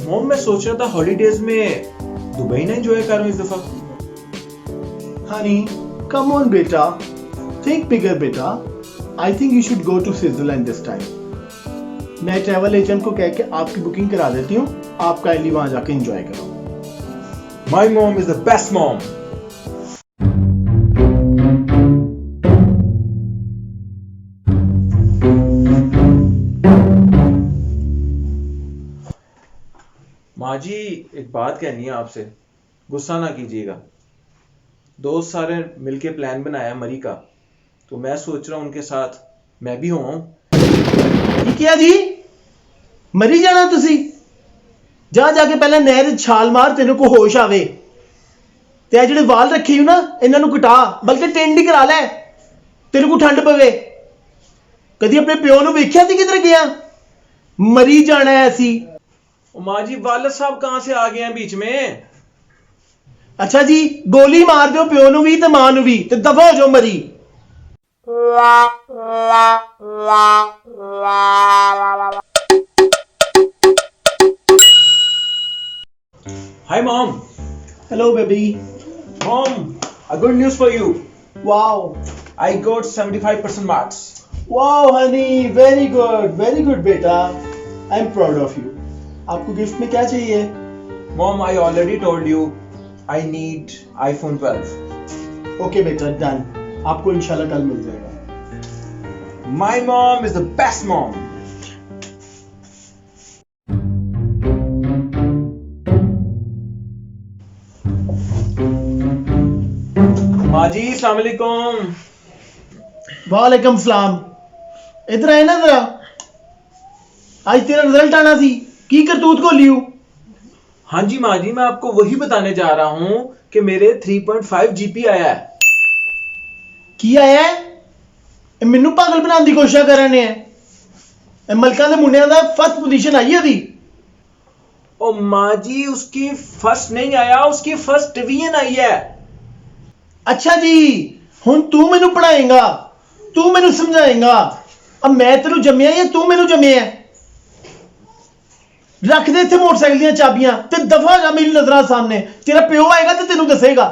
Mom मैं सोच रहा था हॉलीडेज में दुबई ना एंजॉय करूं इस दफा। Honey, come on, beta. Think bigger, beta. I think you should go to Switzerland this time. मैं ट्रैवल एजेंट को कह के आपकी बुकिंग करा देती हूँ, आप काइंडली वहां जाके एंजॉय करो। My mom is the best mom. माँ जी एक बात कहनी है आपसे, गुस्सा ना कीजिएगा। दोस्त सारे मिलके प्लान बनाया मरी का, तो मैं सोच रहा हूं उनके साथ मैं भी हूं। ये क्या जी? मरी जाना तुसी? जा जाके पहले नहर छाल मार, तेरे को होश आवे। ते आ जेडे वाल रखे हो ना, इन्हां नूं कटा, बल्कि टेंडी करा ले, तेरे को ठंड पवे। कदी अपने प्यो नूं वेख्या सी किधर गया? मरी जाना है ऐसी। माँ जी वालिद साहब कहां से आ गए हैं बीच में? अच्छा जी, गोली मार दो प्यो नूं भी ते मां नूं भी, ते दफा हो जाओ मरी। Hi mom. Hello baby. Mom, a good news for you. Wow I got 75% marks. Wow honey, very good बेटा। I am proud of you. आपको गिफ्ट में क्या चाहिए? Mom, I already told you I need iPhone 12. Okay बेटा, done. आपको इंशाल्लाह कल मिल जाएगा। My mom is the best mom. माँ जी अस्सलाम वालेकुम। वालेकुम सलाम। इधर आए ना जरा। आज तेरा रिजल्ट आना सी, की करतूत को लियो। हाँ जी माँ जी, मैं आपको वही बताने जा रहा हूँ कि मेरे 3.5 जीपी आया है। की आया है? ਇਹ ਮੈਨੂੰ ਪਾਗਲ ਬਣਾਉਣ ਦੀ ਕੋਸ਼ਿਸ਼ ਕਰ ਰਹੇ ਨੇ। ਇਹ ਮਲਕਾਂ ਦੇ ਮੁੰਡਿਆਂ ਦਾ ਫਸਟ ਪੋਜੀਸ਼ਨ ਆਈ ਉਹਦੀ। ओ माँ जी उसकी फर्स्ट नहीं आया, उसकी फर्स्ट डिवीजन आई है। अच्छा जी, ਹੁਣ ਤੂੰ ਮੈਨੂੰ ਪੜਾਏਗਾ, ਤੂੰ ਮੈਨੂੰ ਸਮਝਾਏਗਾ। अब मैं ਤੈਨੂੰ ਜੰਮਿਆ ਜਾਂ ਤੂੰ ਮੈਨੂੰ ਜੰਮਿਆ? ਰੱਖ ਦੇ ਇੱਥੇ ਮੋਟਰਸਾਈਕਲ ਦੀਆਂ ਚਾਬੀਆਂ ਤੇ ਦਫਾ ਜਾ ਮੇਰੀ ਨਜ਼ਰਾਂ ਸਾਹਮਣੇ। ਤੇਰਾ ਪਿਓ ਆਏਗਾ ਤੇ ਤੈਨੂੰ ਦੱਸੇਗਾ।